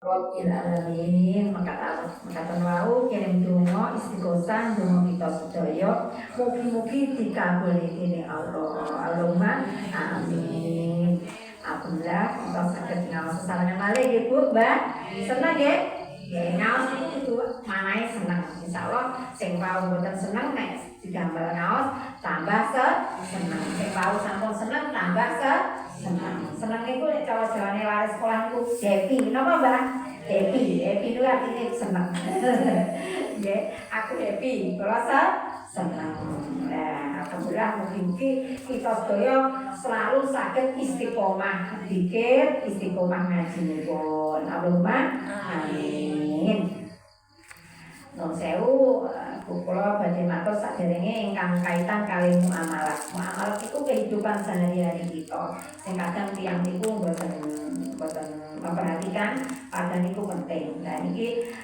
Rabbil alamin, mengatakan wau kirim donga istighosah donga kita sedaya mugi-mugi dikabuli dening Allah. Allahumma amin. Alhamdulillah kita saged ngaos sesarengan malih nggih Bu, Mbak. Seneng nggih? Nggih, ngaos itu manahe seneng. Insyaallah sing wau mboten seneng nek digambar ngaos tambah seneng. Sing wau sampun seneng tambah seneng. Seneng itu nek cara jawane lari sekolah itu happy. Napa, Mbak? Happy. Happy itu artinya seneng. Nggih, aku happy. Kula seneng. Nah, alhamdulillah mugi-mugi kita sedaya selalu saged istiqomah zikir, istiqomah ngajinipun. Allahumma amin. Nun sewu, kula badhe matur saderenge ingkang kaitan kali muamalah. Muamalah itu kehidupan sehari-hari kita. Sing kadang tiyang niku mboten memperhatikan, padahal niku penting. Nah niki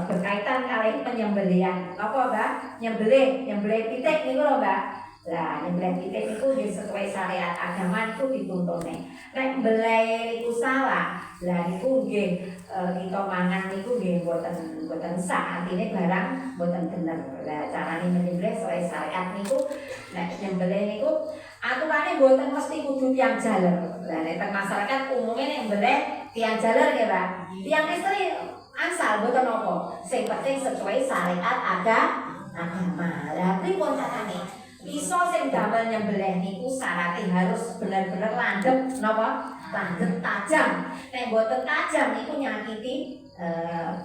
berkaitan kali penyembelihan. Napa, Mbak? Nyembelih pitik niku lho, Mbak. Lah nyembelih pitik niku sesuai syariat agama itu dituntune. Nek mbeleh niku salah, lah niku nggih kita mangan niku nggih mboten sah, artine barang mboten bener. Lah carane menyembelih sesuai syariat niku nek nyembelih niku aturane mboten mesti kudu tiyang jaler. Lah nek teng masyarakat umumnya nek mbeleh tiyang jaler nggih, Pak. Tiyang istri asal mboten apa. Sing penting sesuai syariat agama. Lah pripun carane? Iso sing damel nyembelih niku syaratnya harus bener-bener landhep napa? Landhep tajam. Nek mboten tajam niku nyakiti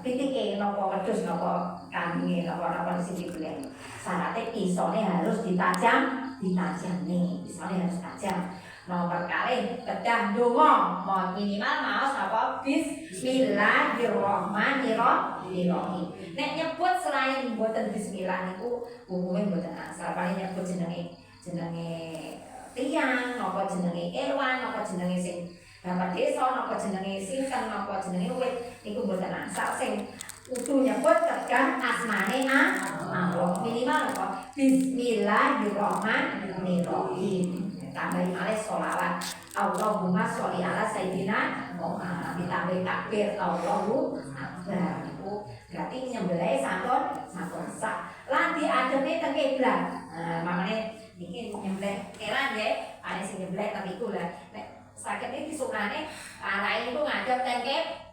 pitike napa wedhus napa kambinge napa sing dibeleh. Syaratnya pisone harus ditajamne, pisone harus tajam. Nomor kalih kedah donga minimal maos apa bismillahirrahmanirrahim. Nek nyebut selain mboten bismillah niku hukume mboten asal. Paling nyebut jenenge tiyang, napa jenenge kewan, napa jenenge sing bapak desa, napa jenenge sinten, napa jenenge wit niku mboten asal. Sing kudu nyebut kedah asmane Allah. Minimal apa bismillahirrahmanirrahim. Tambahin malih sholawat Allahumma sholli ala sayyidina Muhammad, ditambahin takbir Allahu akbar. Itu berarti nyembelih sampun sah. Lan diademe teng kiblat. Makane niki nyembelih kelan nggih, ana sing nyembelih teng iku lah. Nek saged iki disukane arahe niku ngadep teng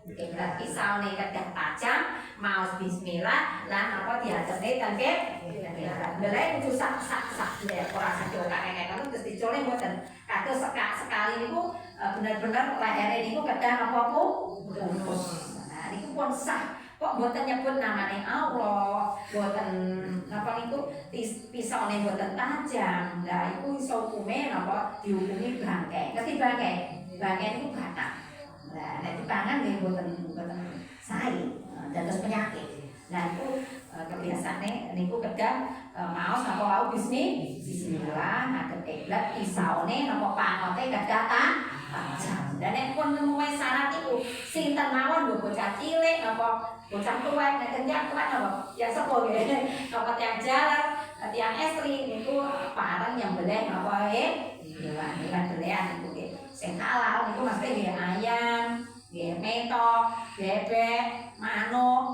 kiblat, pisaune kedah tajam, maos bismillah lan apa diademe teng kiblat. Belai kudu sak ya ora sakit kakek-kakek terus dicole mboten. Kados sekali niku bener-bener lehere niku kedah apa putus. Nah niku pun sah. Kok mboten nyebut namane Allah, mboten napa niku pisaune mboten tajam. Lah iku iso hukume napa dihukumi bangke. Ngerti bangke? Bangke niku batak. Lah nek dipangan nggih mboten sae, dados penyakit. Nah itu kebiasaane niku kedah maos napa wau bismillah ngadep kiblat pisaone napa panote kedah tajam. Dan nek pun nemuwe syarat iku sinten mawon lho bocah cilik napa bocah tuwek nek kenyak tuwek napa ya sapa nggih napa tiyang jalan tiyang estri niku pareng nyembelih napa hewan belehan niku nggih sing halal niku mesti nggih ayam, nggih metok, bebek, manuk,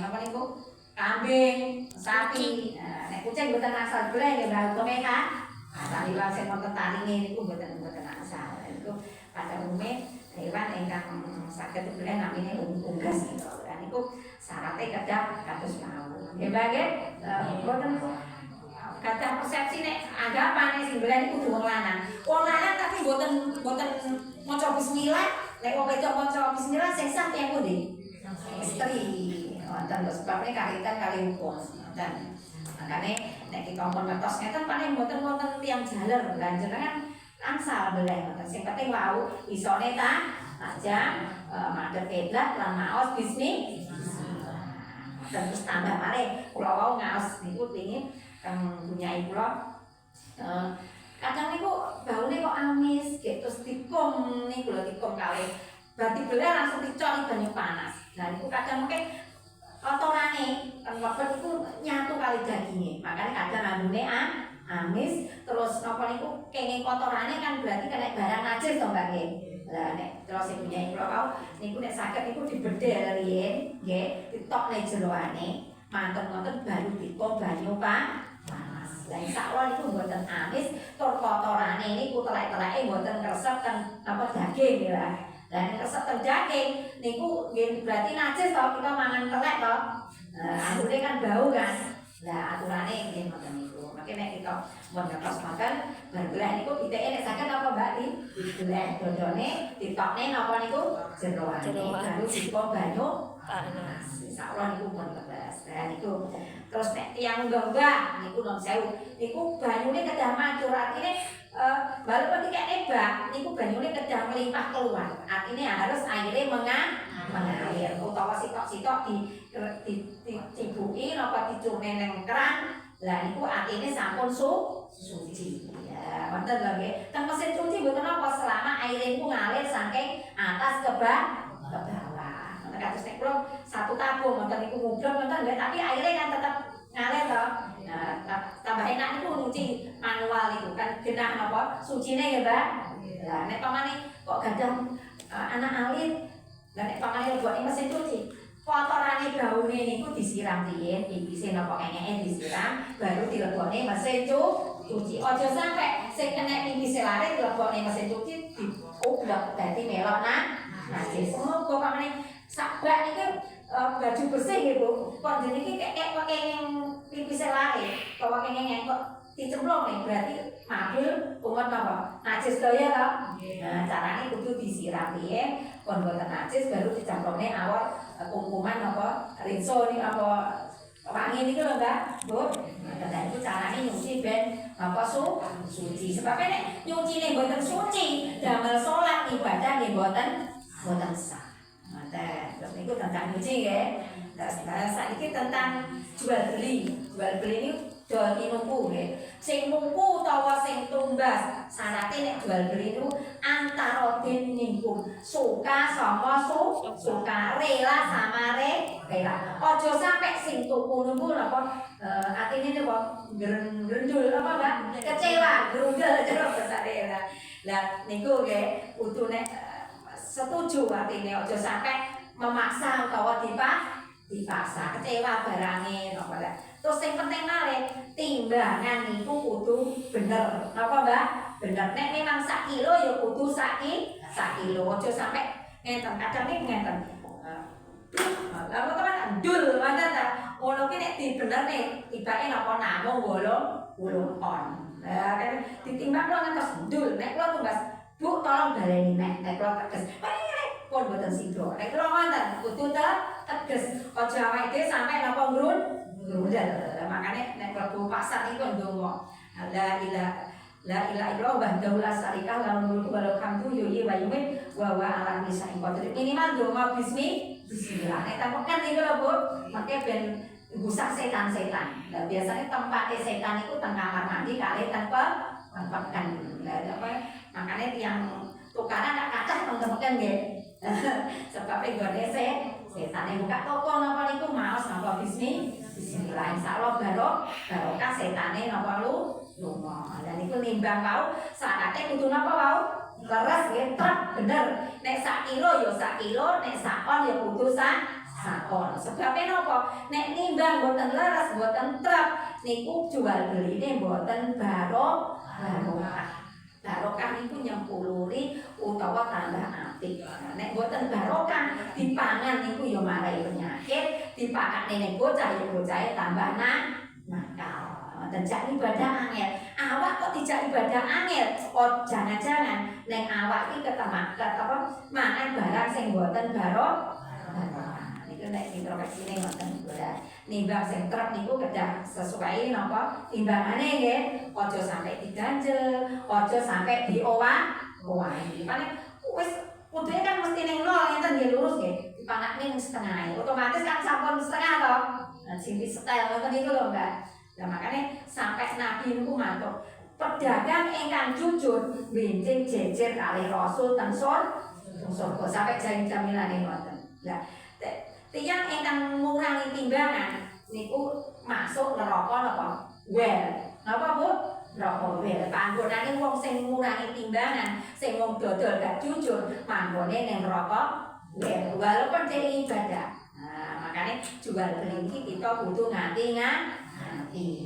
napa niku kambing, sapi. Nek kucing mboten asal boleh nggih Mbak hukume kan. Tapi lan sing wonten taringe niku mboten asal. Niku pada umumnya hewan ingkang saged boleh namine unggas niku. Lah niku syaratnya kedah kados mau. Nggih Mbak nggih. Mboten kadah persepsi nek anggapane sing boleh niku kudu wong lanang. Wong lanang tapi mboten maca bismillah, nek wong wedok maca bismillah sing sah tiyang pundi? Istri. Dan sebabnya kaitan kali hukum dan makanya nek kita pun ngertos ngeten paling mboten wonten tiyang jaler lan jenengan angsal boleh ngoten sing penting wau isone tajam madhep kiblat lan maos bismillah. Terus tambah malih kula wau ngaos niku pengin punyai kula kadang niku baune kok amis terus dikum niku lho dikum kalih berarti boleh langsung dicoli banyu panas. Nah niku kadang mungkin kotorane lebet itu nyatu kali dagingnya, makanya kadang ambune amis terus napa niku kenging kotorane kan berarti kena barang najis to Mbak nggih. Lah nek terus sing punya kula wau niku nek saged niku dibedhel riyen nggih, ditokne jeroane, mantep ngoten baru dipo banyu panas. Lah insyaallah niku mboten amis, tur kotorane niku telek-teleke mboten kresep ten apa daging ya. Lah nek kresep ten daging niku nggih berarti najis to kita mangan telek to. Akhirnya kan bau kan. Lah aturane nggih ngoten niku. Maka nek kita mun ngertos makan berbelah niku piteke nek saged apa Mbak dibelah dodone ditokne napa niku jeroane baru dipom banyu panas. Insyaallah niku pun tetes. Nah niku terus nek tiyang mbah niku non sewu niku banyune kedah macur artine baru ketika nebak niku banyune kedah melimpah keluar. Artinya harus airnya mengalir utawa sitok-sitok dicibuki napa dicurne nang keran. Lah niku artine sampun suci. Ya, wonten lho nggih. Teng mesin cuci mboten napa selama aire niku ngalir saking atas ke bawah. Ngoten kados nek kula satu tabung ngoten niku ngublek ngoten nggih, tapi aire kan tetep ngalir to. Nah, tambah enak niku nyuci manual niku kan genah napa sucine ya, Mbak. Lah nek pamane kok gadah anak alit, lah nek pamane lebokne mesin cuci kotorane baune niku disiram riyen, pipise napa kengeke disiram, baru dilebokne mesin cuci. Aja sampe sing kena pipise lare dilebokne mesin cuci diublek dadi melok najis. Muga pamane sak bak niku baju bersih nggih Bu. Kok jenenge kek kenging pipise lare, utawa kenging kok dicemplung nih berarti mabul umat napa najis daya to. Nah, carane kudu disiram riyen kon boten najis baru dicemplungne awal kumkuman apa rinso ini apa wangi niku lho Mbak, Bu. Nah, itu carane nyuci ben apa suci. Sebabnya nek nyucine mboten suci, damel salat ibadah nggih mboten sah. Ngoten. Terus niku tentang nyuci nggih. Terus saiki tentang jual beli. Jual beli niku jual tinuku nggih. Sing nuku utawa sing tumbas, syaraté nek jual beli niku antara den niku suka sama suka, rela sama rela. Aja sampai sing tuku niku napa atine napa grendul apa Mbak? Kecewa, grundel jero besare lah. Lah niku nggih kudu nek setuju artine aja sampai memaksa utawa dipaksa kecewa barange napa lah. Terus yang penting malih timbangan niku kudu bener. Napa Mbak? Bener. Nek memang 1 kilo ya kudu 1 kilo. Aja sampai ngenten kadang iki ngenten. Lah teman ndul ngoten ta. Ngono ki nek dibenerne tibake napa namung 8 on. Lah kan ditimbang kok ngantos ndul. Nek kula tumbas, Bu tolong baleni nek kula teges. Pun boten sida. Nek kula ngoten kudu teges. Aja awake dhewe sampai napa ngrundel. Makanya nek klebu pasar iku ndonga. La ilaha illallah wahdahu la syarika lahu mulku wa lahu hamdu yuhyi wa yumiit wa huwa ala kulli syai'in qadir. Minimal ndonga bismillah. Nek tampakan niku lho Bu, mangke ben ngusah setan-setan. Lah biasanya tempatnya setan itu teng kamar mandi kali tanpa tempat Lah apa makanya tiang tukaran tak kacah teman-teman nggih. Sebab gone setan yang buka toko napa niku maos napa bismillah insyaallah barokah setane napa lunga. Dan niku nimbang wau syaratnya kudu napa wau leres nggih trep bener. Nek 1 kilo ya 1 kilo, nek 1 on ya kudu 1 on. Sebabnya napa? Nek nimbang mboten leres mboten trep niku jual beline mboten barokah. Barokah niku nyempuluri utawa tambah apik. Nek boten barokah dipangan niku ya marai penyakit, dipakane nek bocah ya bocahe tambah nakal. Dan jak ibadah angel. Awak kok dijak ibadah angel? Oh jangan-jangan nek awak iki ketemaket apa mangan barang sing boten barokah. Niku nek introspeksine ngoten niku ya. Nimbang sing trep niku kedah sesuai napa timbangane nggih. Aja sampai diganjel, aja sampai diowah-owahi. Paling wis kudune kan mesti ning 0 ngenten nggih lurus nggih. Dipanakne ning setengah. Otomatis kan sampun setengah to. Nah sing setel ngoten niku lho Mbak. Nah makanya sampai Nabi niku matur, pedagang ingkang jujur benjing jejer kali Rasul teng surga sampai jamilane ngoten. Lah tiyang ingkang ngurangi timbangan niku masuk neraka napa? Well. Napa Bu? Rokobel panggonane wong sing ngurangi timbangan, sing wong dodol gak jujur, manggone ning rokok walaupun dari ibadah. Nah, makanya jual beli kita butuh nganti.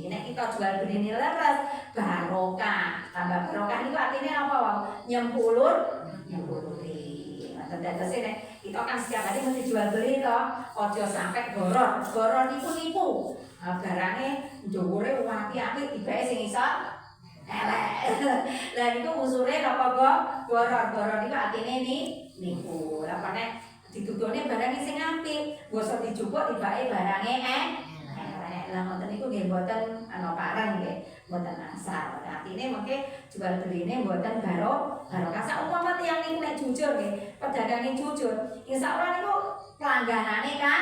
Nek kita jual beli ini leres barokah. Tambah barokah itu artinya apa, Wong? Nyempuluri. Terus ini kita kan setiap hari mesti jual beli toh. Ojo sampai goror. Goror itu nipu. Barangnya dhuwure apik-apik tibake sing iso elek. Lah niku usure napa kok goror-goror niku artine nipu. Lah nek ditutune barang sing apik, basa dijupuk tibake barange elek. Lah ngoten niku nggih mboten pareng nggih, mboten asal. Artine mengke jual beline mboten barokah. Saumpama tiyang niku nek jujur nggih, pedagange jujur, insyaallah niku pelangganane kan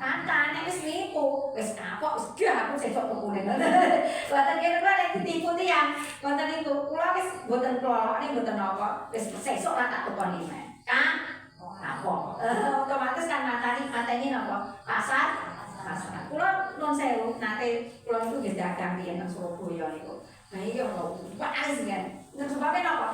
nek wis nipu, wis kapok, wis gah aku sesuk kepune. Mboten kira nek ditipu tiyang, mboten niku. Kula wis mboten klolokne mboten napa, wis sesuk ra tak tukoni meneh. Kan kapok. Otomatis kan mateni napa? Pasar. Kula nuwun sewu, nate kula niku nggih dagang riyen nang Surabaya niku. Nah iki ono paris kan. Sebabnya napa?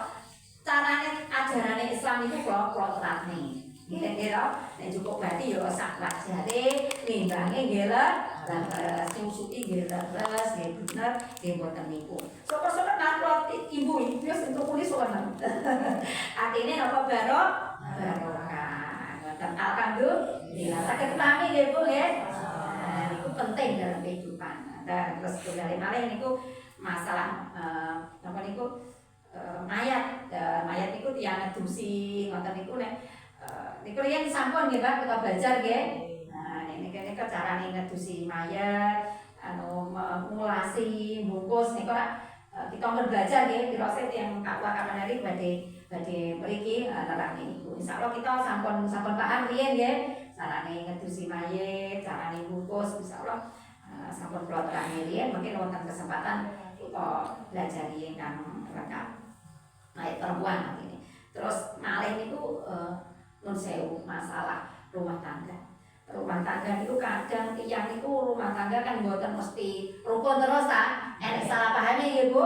Carane ajarane Islam itu kula terapne. Kira-kira nek cukup berarti ya sak wajare nimbange nggih leres, nyusuki nggih leres, nggih bener, nggih mboten nipu. Sapa-sapa nang ibu wis entuk kulis sowan. Artine napa barokah. Ngoten alhamdulillah. Saged pahami nggih Bu nggih. Itu penting dalam kehidupan. Dan terus kembali malih niku masalah napa niku mayat. Mayat niku tiyang ngedusi ngoten niku nek niku riyen sampun nggih Pak kita belajar nggih. Nah niki carane ngedusi mayat, ngulasi, bungkus niku kita belajar nggih proses yang kapan hari badhe mriki nerangke niku. Insyaallah kita sampun paham riyen nggih. Carane ngedusi mayit, carane bungkus, insyaallah sampun kula terangke riyen, mungkin wonten kesempatan kita belajar ingkang lengkap. Mayit perempuan ini. Terus malih niku nun sewu masalah rumah tangga. Rumah tangga itu kadang tiyang niku rumah tangga kan mboten mesti rukun terus ta. Enek salah pahami nggih Bu.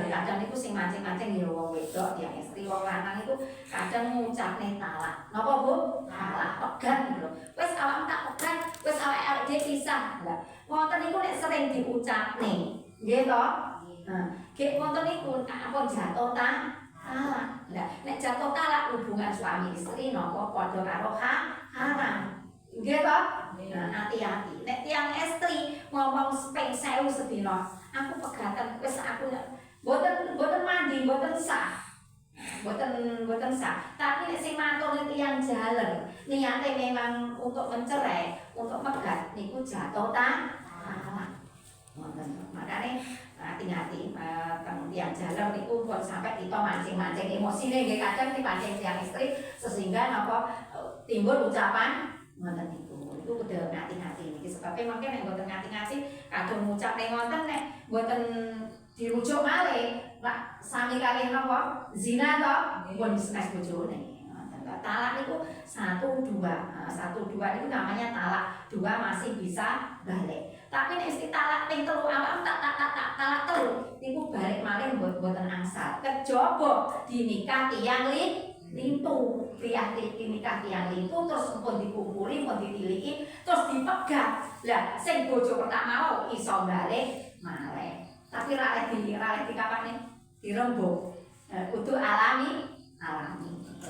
Kadang niku sing mancing-mancing ya wong wedok, tiyang istri, wong lanang itu kadang ngucapne talak. Napa Bu? Talak pegat gitu. Wis awakmu tak pegat, wis awake dhewe pisah. Lah, ngoten niku nek sering diucapne, nggih to? Nggih ngoten niku ampun jatuh talak. Lah, nek jatuh talak hubungan suami istri napa padha karo haram. Nggih to? Hati-hati. Nek tiyang istri ngomong ping 1000 sedina, aku pegatan wis aku mboten mandi, mboten sah. Mboten sah. Tapi nek sing matur tiyang jaler, niate memang untuk mencerai, untuk pegat niku jatuh talak. Makane hati-hati teng tiyang jaler niku pun sampai kita mancing-mancing emosine nggih kadang dipancing tiyang istri sehingga napa timbul ucapan ngoten niku. Itu kudu hati-hati niki sebabnya mungkin nek mboten hati-hati kadung ngucapne ngoten nek mboten dirujuk malih lak sami kalih napa zina to pun senes bojone. Talak niku 1 2. 1 2 niku namanya talak. 2 masih bisa balik. Tapi nek mesti talak ping 3 awak tak talak 3 niku balik malih mboten angsal. Kejaba dinikah tiyang lintu, nikah tiyang lintu terus pun dikumpuli, pun ditiliki, terus dipegat. Lah sing bojo pertama mau iso balik malih. Tapi ra di kapane dirembuk. Kudu alami.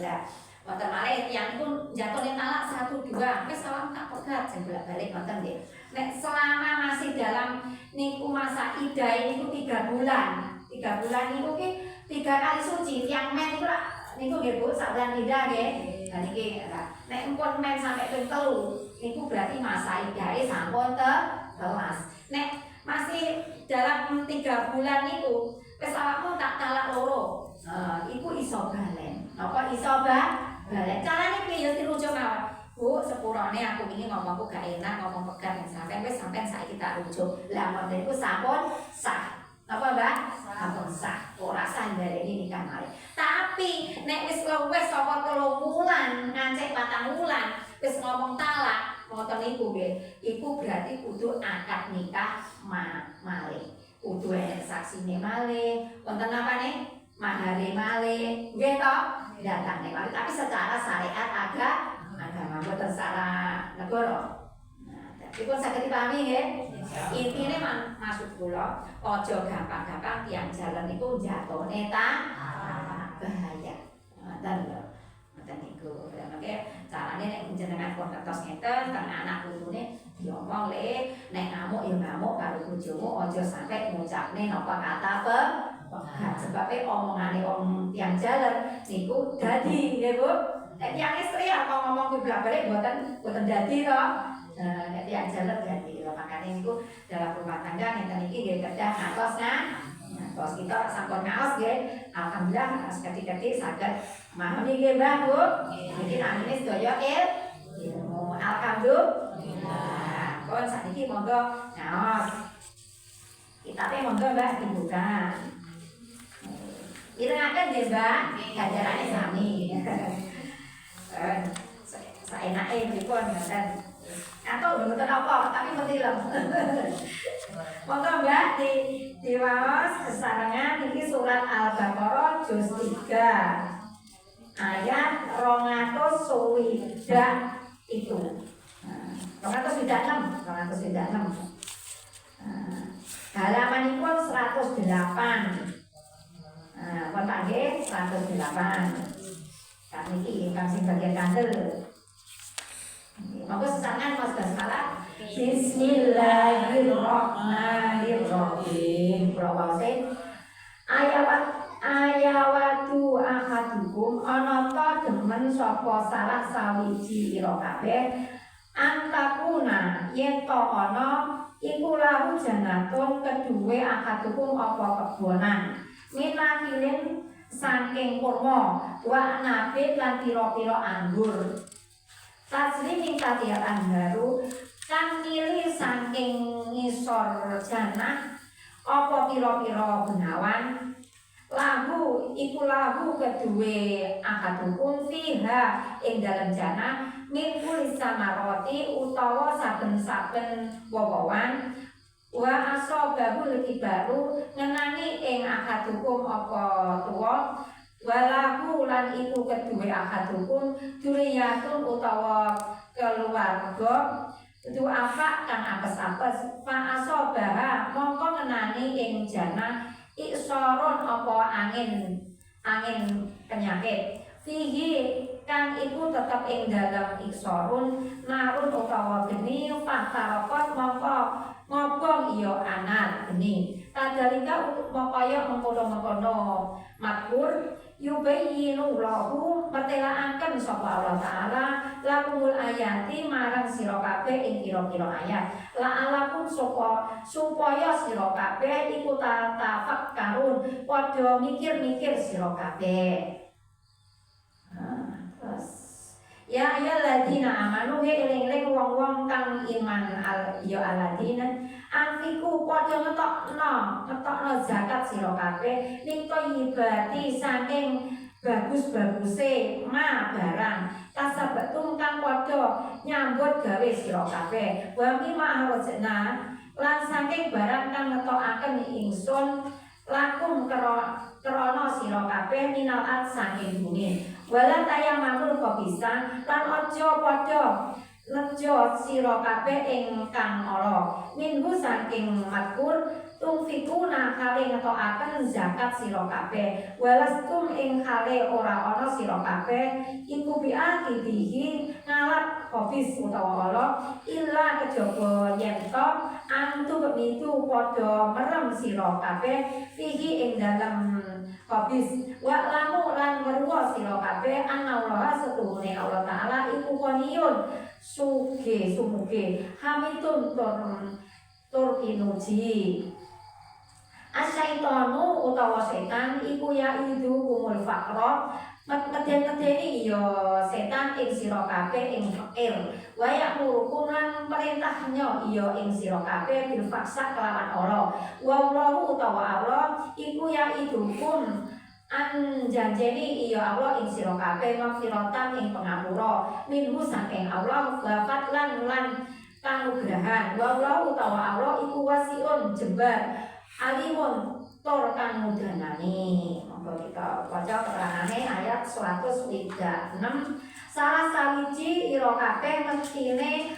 Lah wonten malih tiyang niku jatuhne talak 1 2, wis awak tak pegat sing bolak-balik ngoten nggih. Nek selama masih dalam niku masa iddah niku 3 bulan. 3 bulan niku ki 3 kali suci, tiyang men niku nggih Bu, sak bulan iddah nggih. Lah niki nek empun men sampai ping 3 niku berarti masa iddahe sampun telas. Nek masih dalam 3 bulan niku wis awakmu tak talak 2. Iku iso balen. Napa iso balen? Carane piye ya dirujuk awak. Bu, sepurane aku wingi ngomongku gak enak, ngomong pegat sampean wis sampean saiki tak rujuk. Lah ngoten niku sampun sah. Apa Mbak? Sampun sah. Ora sah ndareni nikah malih. Tapi nek wis luwes saka 3 wulan, ngancik 4 wulan, wis ngomong talak, ngoten niku nggih. Iku berarti kudu akad nikah malih. kudu saksine malih, wonten apane? Mahare malih, nggih to? Datangne malih, tapi secara syariat agama boten secara negara. Dipun saged dipahami nggih. Intine maksud kula aja gampang-gampang tiyang jalan niku jatone bahaya. Ngoten lho. Ngoten niku. Mangke carane nek jenengan pun ngertos ngeten teng anak putune diomong le nek ngamuk ya ngamuk karo bojomu aja sampe ngucapne napa kata pegat sebabe omongane wong tiyang jalan niku dadi nggih Bu. Nek tiyang istri apa ngomong kuwi blak-balik boten dadi to. Nek tiyang jalan dadi lho makane niku dalam rumah tangga ngeten iki nggih kedah ngatos ngatos kita sampun ngaos nggih. Alhamdulillah seketik-ketik saged memahami nggih Mbah Bu. Niki namine sedaya ilmu. Alhamdulillah. Kon sakniki monggo ngaos. Kitabe monggo Mbah dibuka. Irengaken nggih Mbah, ganjarane sami. Saenake pripun ngoten. Atau mboten apa, tapi pentilem. Monggo Mbak diwaos kesarengan iki surat Al-Baqarah juz 3 ayat 206 itu. 206. Halamanipun 108. Apa nggih 108. Niki ingkang sing bagian kandel. Monggo sesarengan Mas Basmalah. Bismillahirrahmanirrahim. Prawase ayawatu ahadukum ana ta demen sapa salah sawiji ira kabeh antakuna yen to ana iku lahu janatun keduwe ahadukum apa kebonan minakilin saking kurma wa nabi lan pira-pira anggur tasliming katiatan baru kan milih saking ngisor janah apa pira-pira benawan lahu iku lahu keduwe akadukum fiha ing dalem janah min kulis samaroti utawa saben-saben wowowan wa asobahu leki baru ngenani ing akadukum apa tuwa walahu lan iku keduwe akadukum duriyatun utawa keluarga itu apa kang apes-apes fa asobaha mongko ngenani ing janah iksoron apa angin penyakit fihi kang iku tetep ing dalam iksorun narun utawa geni fatarokot mongko ngobong iya anak geni kadalika mokaya mengkono-mengkono makur yubayyinu lahu mertelaaken sapa Allah taala lakumul ayati marang sira kabeh ing pira-pira ayat la alakum supaya sira kabeh iku tafakkarun padha mikir-mikir sira kabeh. Terus ya ayyuhalladzina amanu eling-eling wong-wong kang iman ya alladzina anfiku padha ngetokno zakat sira kabeh ning thayyibati saking bagus-baguse ma barang kasabetum kang padha nyambut gawe sira kabeh wa mimma harajna lan saking barang kang ngetokaken ingsun lakum krana sira kabeh minal saking bumi wala tayamamul khabisa lan aja padha nejo sira kabeh ingkang ala minhu saking makur tumfikuna kale ngetokaken zakat sira kabeh walastum ing kale ora ana sira kabeh iku biakidihi ngalap habis utawa ala illa kejaba yen to antu mitu padha merem sira kabeh fihi ing dalem habis wa lamu lan weruh sira kabeh anallah setuhune Allah taala iku koniyun suge sumuge hamitun tur pinuji asyaitonu utawa setan iku ya idu kumul fakra medhen-medheni ya setan ing sira kabeh ing fakir wa ya'murukum lan perintahnya ya ing sira kabeh bil faksa kelawan Allah wallahu utawa Allah iku ya idukum an janjeni iya Allah ing sira kabeh maghfiratan ing pangapura minhu saking Allah wa fadlan lan kanugrahan wallahu utawa Allah iku wasiun jembar Alimun tur kang mudanani. Monggo kita waca keterangane ayat 126. Salah sawiji ira kabeh mestine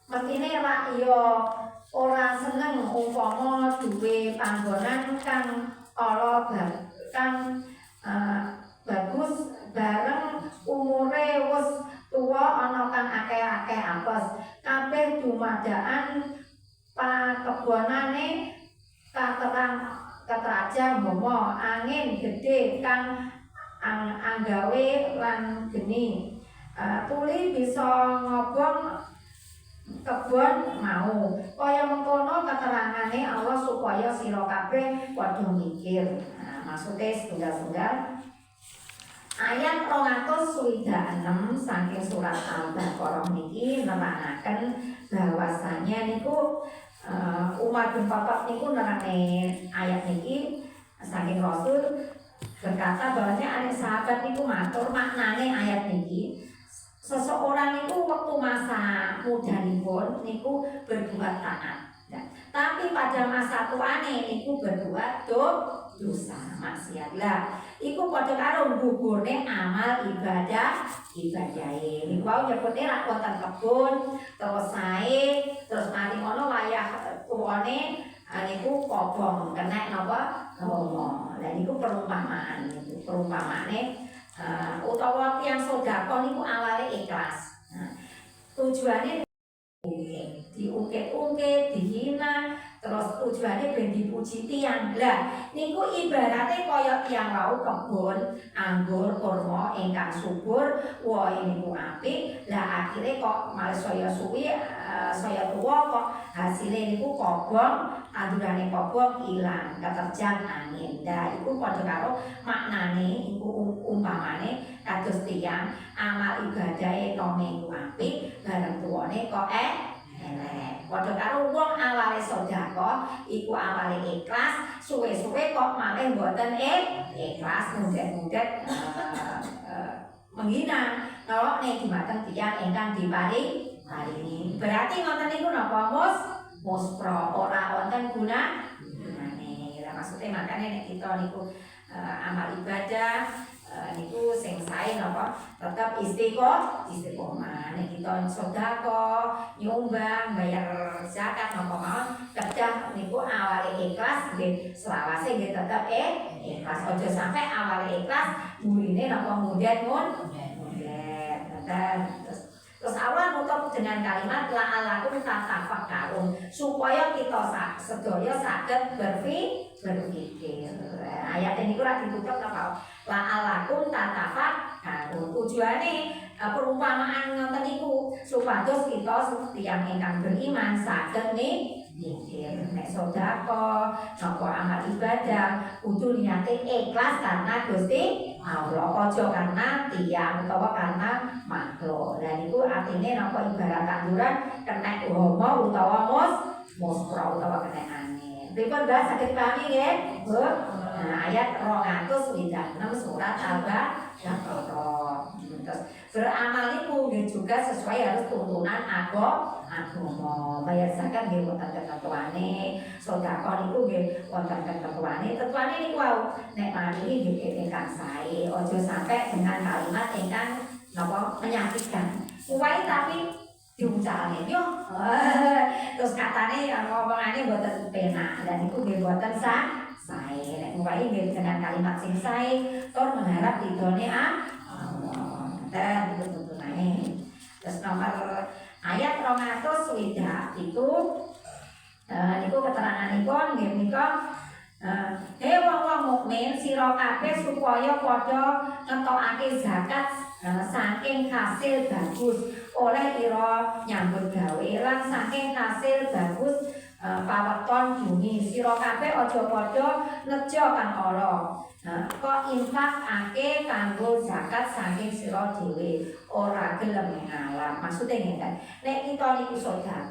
rak ya ora seneng umpama duwe panggonan kang ala kang bagus bareng umure wis tuwa ana kang akeh-akeh apes kabeh dumadaan pakebonane katerajang momo angin gede kang anggawe lan geni tuli bisa ngobong kebon mau kaya mengkono keterangane Allah supaya sira kabeh padha mikir. Maksudnya setunggal-tunggal ayat 226 saking surat Al-Baqarah niki nerangake bahwasanya niku Umar bin Khattab niku nerangke ayat niki saking Rasul berkata bahwasanya ada sahabat niku matur maknane ayat niki seseorang itu waktu masa mudanipun niku berbuat taat. Tapi pada masa tuane niku berbuat dosa maksiat. Lah, iku padha karo gugurne amal ibadahe. Niku wau nyebute rak wonten kebun, terus sae, terus mari ngono wayah tuane niku kobong kena napa? Lomo. Lah niku perumpamaan niku. Perumpamaane utawa tiyang sedekah niku awale ikhlas. Tujuane diungkit-ungkit, dihina, terus tujuane ben dipuji tiyang. Lah niku ibarate kaya tiyang wau kebon anggur kurma ingkang subur, wohe niku apik. Lah akhire kok malah saya suwi saya tuwa kok hasile niku kobong, tandurane kobong ilang, keterjang angin. Lah iku padha karo maknane iku umpamane kados tiyang amal ibadahe nome iku apik, bareng tuwane kok elek. Padha karo wong awale sedekah iku awale ikhlas, suwe-suwe kok malih mboten ikhlas, mudet-mudet menghina nolokne dumateng tiyang ingkang diparingi. Berarti ngoten niku napa muspro ora wonten gunane. Lah maksude makane nek kita niku amal ibadah niku sing sae napa tetep istiqomah. Nek kita sedekah, nyumbang, bayar zakat napa mawon kedah niku awale ikhlas nggih selawase nggih tetep ikhlas. Aja sampe awale ikhlas burine napa mudet. Terus Allah nutup dengan kalimat la'alakum tatafakkarun supaya kita sedaya saged berpikir. Ayat ini kurang ditutup napa? La'alakum tatafakkarun. Tujuane perumpamaan ngoten niku supados kita tiyang ingkang beriman saged mikir nek sedekah napa amal ibadah kudu niate ikhlas karena Gusti Allah, aja karena tiyang utawa karena makhluk. Lah niku artine napa ibarat tanduran kena homo utawa muspro utawa kena angin. Pripun Mbah saged pahami nggih? Bu. Nah, ayat 226 surat Al-Baqarah. Terus beramal niku nggih juga sesuai harus tuntunan agama. Bayar zakat nggih wonten ketentuane, sedekah niku nggih wonten ketentuane. Ketentuane niku wau nek mari nggih ingkang sae, aja sampai dengan kalimat ingkang napa menyakitkan. Kuwi tapi diucapane yo. Terus katane ngomongane mboten penak dan niku nggih mboten sae. Nek kuwi nggih dengan kalimat sing sae tur mengharap ridhone Allah. Dan itu tuntunane. Terus nomor ayat 200 itu niku keteranganipun nggih menika wong-wong mukmin sira kabeh supaya padha ngetokake zakat saking hasil bagus oleh ira nyambut gawe lan saking hasil bagus paweton bumi sira kabeh aja padha nejo kang ala kok infakake kanggo zakat saking sira dhewe ora gelem ngalah. Maksude ngeten nek kita niku sedekah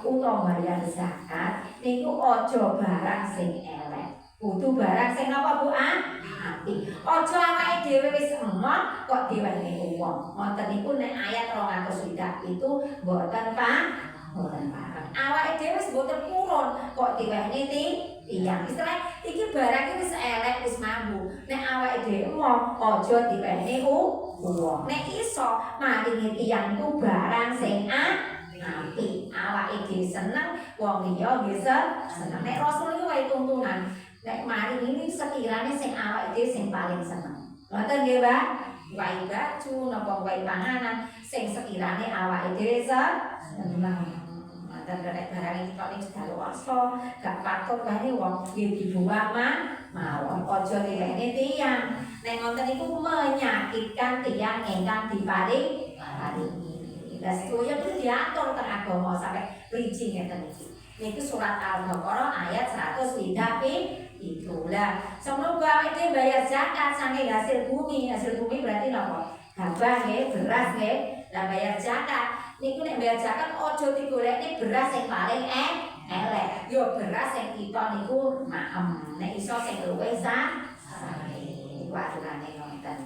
utawa bayar zakat niku aja barang sing elek, kudu barang sing napa Bu apik. Aja awake dhewe wis emoh kok diwenehi wong. Ngoten niku nek ayat 200 itu mboten boten pareng. Awake dhewe wis boten purun kok diwenehi tiyang. Istilah iki barang iki wis elek wis mambu. Nek awake dhewe mau aja diwenehi wong. Nek iso maringi tiyang iku barang sing apik. Awake dhewe seneng, wong liya nggih seneng. Nek Rasul iki wae tuntunan. Nek maringi ini sekirane sing awake dhewe sing paling seneng. Ngoten nggih, Mbak? Wae baju napa wae panganan sing sekirane awake dhewe seneng. Dan nek barang iki kok ning daluwarsa gak patut wae wong dibuang mawon aja diwenehi tiyang. Nek ngoten niku menyakitkan tiyang ingkang diparingi. Lah sedaya kudu diatur teng agama sampai rinci ngeten iki. Niku surat Al-Baqarah ayat 100 itulah. Semoga awake bayar zakat saking hasil bumi. Hasil bumi berarti napa? Gabah nggih, beras nggih. Lah bayar zakat niku nek bayar zakat aja digolekne beras sing paling elek. Yo beras sing kita niku maem. Nek iso sing luwih sae. Iku aturane ngoten.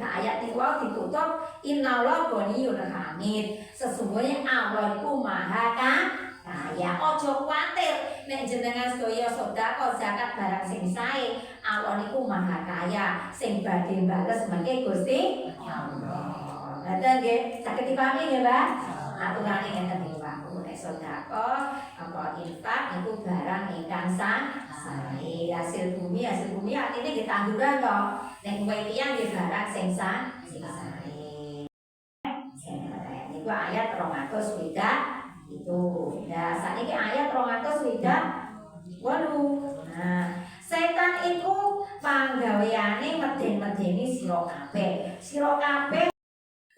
Nah ayat niku ditutup innallaha ghaniyun hamid. Sesungguhnya Allah iku maha kaya. Aja kuwatir nek jenengan sedaya sedekah zakat barang sing sae. Allah niku maha kaya sing badhe bales mengke Gusti Allah. Ngoten nggih, saged dipahami nggih, Mbak? Aturane ngeten niku, Pak. Nek sedekah apa infak niku barang ingkang sae. Hasil bumi artine nggih tanduran to. Nek kowe tiyang nggih barang sing sae. Niku ayat 200 itu. Nah, sakniki ayat 200 Nah, setan iku panggaweane meden-medeni sira kabeh. Sira kabeh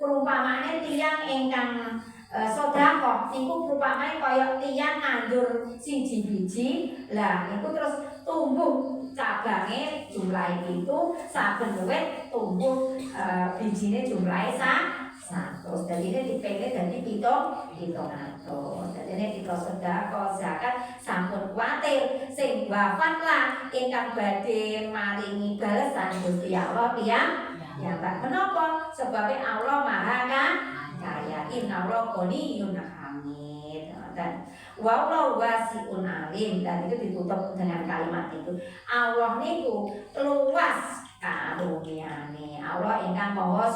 perumpamane tiyang ingkang sedekah niku perumpamane kaya tiyang nandur siji biji. Lah niku terus tumbuh cabange jumlahe itu saben wit tumbuh bijine jumlahe 100. Dadi ini dipilih dadi 700. Dadi ini kita sedekah zakat sampun kuwatir sing wafatlah ingkang badhe maringi balesan Gusti Allah tiyang tak menapa sebabnya Allah maha kaya. Innallaha ghaniyun hamid. Dan wallahu wasi'un alim. Dan itu ditutup dengan kalimat itu. Allah niku luas karuniane. Allah ingkang maha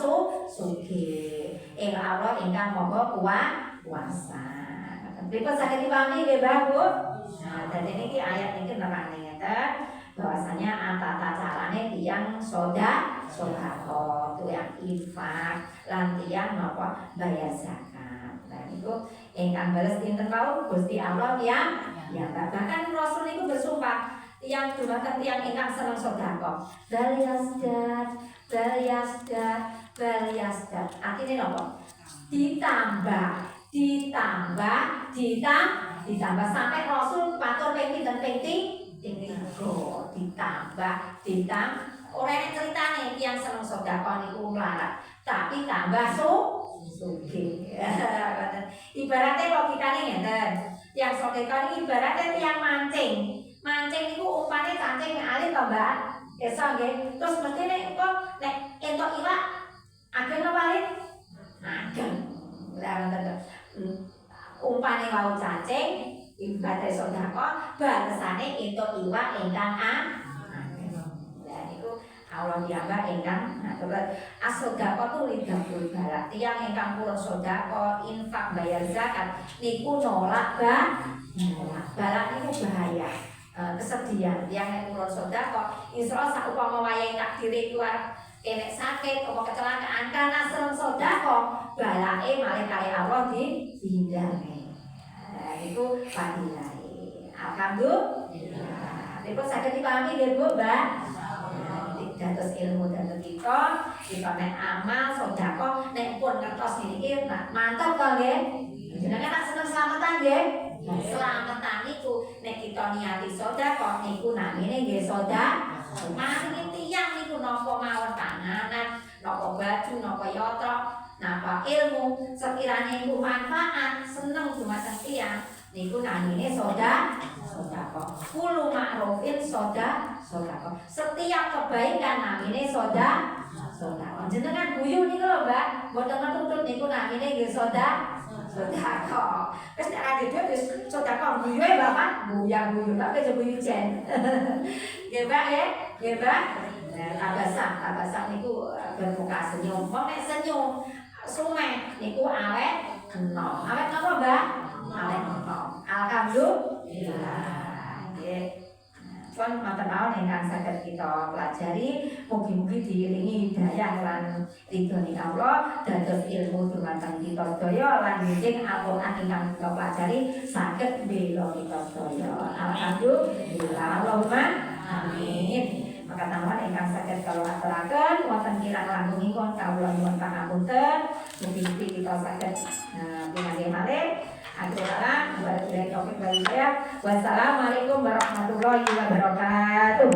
sugih. Allah ingkang maha kuwasa. Pripun saged dipahami nggih, Mbak, Bu? Nah, dadi niki ayat niki nerangne ngeten bahwasanya tata carane tiyang sedekah yang infak lan tiyang napa bayar zakat. Nah niku ingkang bales dinten wau Gusti Allah tiyang bahkan Rasul niku bersumpah tiyang dumateng tiyang ingkang seneng sedekah. Bal yasdat. Artine napa? Ditambah sampai Rasul patur ping pinten ping ditambah ora enek critane tiyang seneng sedekah niku mlarat tapi tambah sugih. Ibarate logikane ngeten. Tiyang sedekah iki ibarate tiyang mancing niku umpane kancing alit to, Mbak. Esa nggih. Terus mestine engko nek entuk iwak ageng apa alit? Ageng. Lah ngoten. Umpane wau cacing ibadah sedekah balesane entuk iwak ingkang Lah niku Allah piyambak ingkang as-sedekah tu lidahul balak. Tiyang ingkang purun sedekah infak bayar zakat niku nolak balak niku bahaya. Kesedihan tiyang nek purun sedekah insya Allah saupama wayahe takdire iku enek sakit apa kecelakaan karena seneng sedekah balake malih kali Allah dihindari. Itu fadilahe. Alhamdulillah. Dipun saged dipahami nggih, Bu, Mbak? Dados ilmu dados kita nek amal sedekah nek pun ngertos niki mantap to nggih. Jenengan tak seneng slametan nggih. Slametan niku nek kita niati sedekah niku namine nggih sedekah. Maringi tiyang niku napa mawon panganan, napa baju, napa yatra, napa ilmu, sekiranya iku manfaat, seneng dumateng tiyang niku namine sedekah. Kullu ma'rufin sedekah. Setiap kebaikan namine sedekah. Jenengan guyu niku lho, Mbak. Mboten nuntut niku namine nggih sedekah. sedekah. Wis nek ade dhuwit wis sedekah guyu ae Bapak, guyu tapi aja guyu jen. Nggih Pak ya, nggih Pak. Tabasak niku bermuka senyum. Wong nek senyum sumeh niku awet enom. Awet napa Mbak? Awet enom. Alhamdulillah. Nggih. Pun matur nuwun ingkang saged kita pelajari, mugi-mugi diiringi hidayah lan ridhoni Allah dados ilmu dumateng kita sedaya lan njing Al-Qur'an ingkang kita pelajari saged bela kita sedaya. Alhamdulillah. Allahumma amin. Maka taman ingkang saged kula aturaken wonten kirang langkungipun kawula nyuwun pangapunten, mugi-mugi kita saged pinanggih malih. Akhirnya, wassalamualaikum warahmatullahi wabarakatuh.